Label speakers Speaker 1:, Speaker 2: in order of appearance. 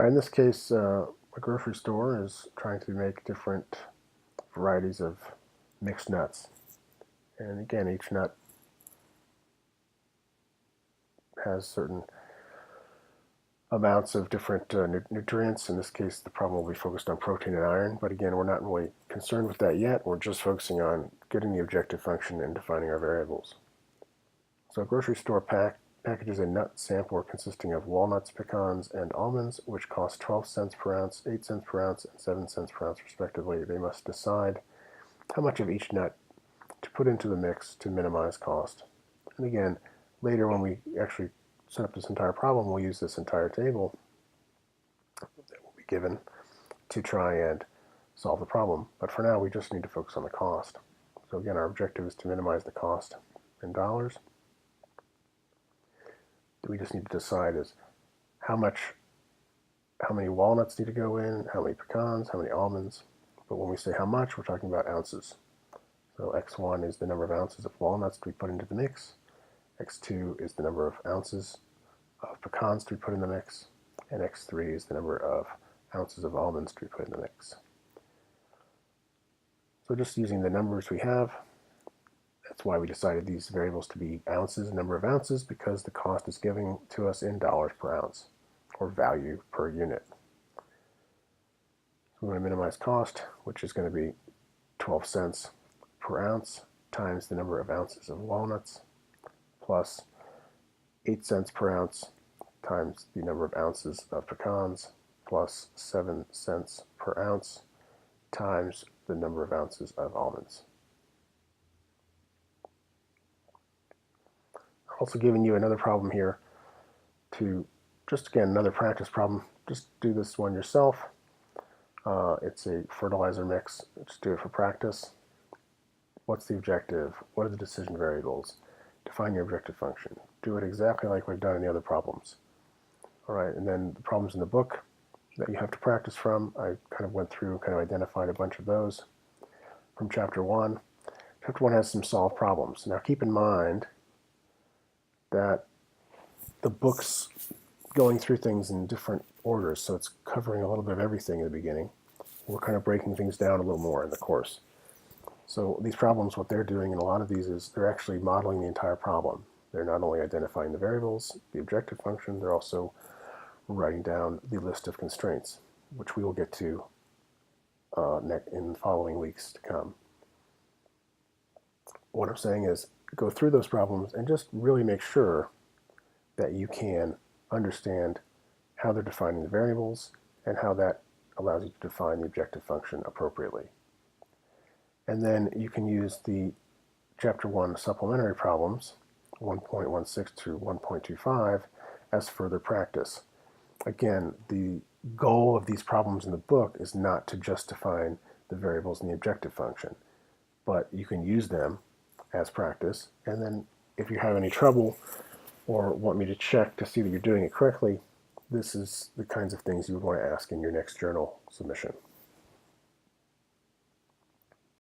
Speaker 1: In this case, a grocery store is trying to make different varieties of mixed nuts. And again, each nut has certain amounts of different nutrients. In this case, the problem will be focused on protein and iron, but again, we're not really concerned with that yet. We're just focusing on getting the objective function and defining our variables. So a grocery store packages a nut sampler consisting of walnuts, pecans, and almonds, which cost 12 cents per ounce, 8 cents per ounce, and 7 cents per ounce respectively. They must decide how much of each nut to put into the mix to minimize cost. And again, later when we actually set up this entire problem, we'll use this entire table that will be given to try and solve the problem. But for now, we just need to focus on the cost. So again, our objective is to minimize the cost in dollars. We just need to decide is how many walnuts need to go in, how many pecans, how many almonds. But when we say how much, we're talking about ounces. So x1 is the number of ounces of walnuts to be put into the mix. x2 is the number of ounces of pecans to be put in the mix. And x3 is the number of ounces of almonds to be put in the mix. So just using the numbers we have, that's why we decided these variables to be ounces, number of ounces, because the cost is given to us in dollars per ounce, or value per unit. So we're going to minimize cost, which is going to be 12 cents per ounce times the number of ounces of walnuts, plus 8 cents per ounce times the number of ounces of pecans, plus 7 cents per ounce times the number of ounces of almonds. Also giving you another problem here to just, again, another practice problem. Just do this one yourself. It's a fertilizer mix. Just do it for practice. What's the objective? What are the decision variables? Define your objective function. Do it exactly like we've done in the other problems. All right, and then the problems in the book that you have to practice from, I kind of went through, kind of identified a bunch of those from Chapter 1. Chapter 1 has some solved problems. Now keep in mind that the book's going through things in different orders, so it's covering a little bit of everything in the beginning. We're kind of breaking things down a little more in the course. So these problems, what they're doing in a lot of these is they're actually modeling the entire problem. They're not only identifying the variables, the objective function, they're also writing down the list of constraints, which we will get to in the following weeks to come. What I'm saying is go through those problems and just really make sure that you can understand how they're defining the variables and how that allows you to define the objective function appropriately. And then you can use the Chapter 1 supplementary problems, 1.16 through 1.25, as further practice. Again, the goal of these problems in the book is not to just define the variables in the objective function, but you can use them as practice, and then if you have any trouble or want me to check to see that you're doing it correctly, this is the kinds of things you would want to ask in your next journal submission.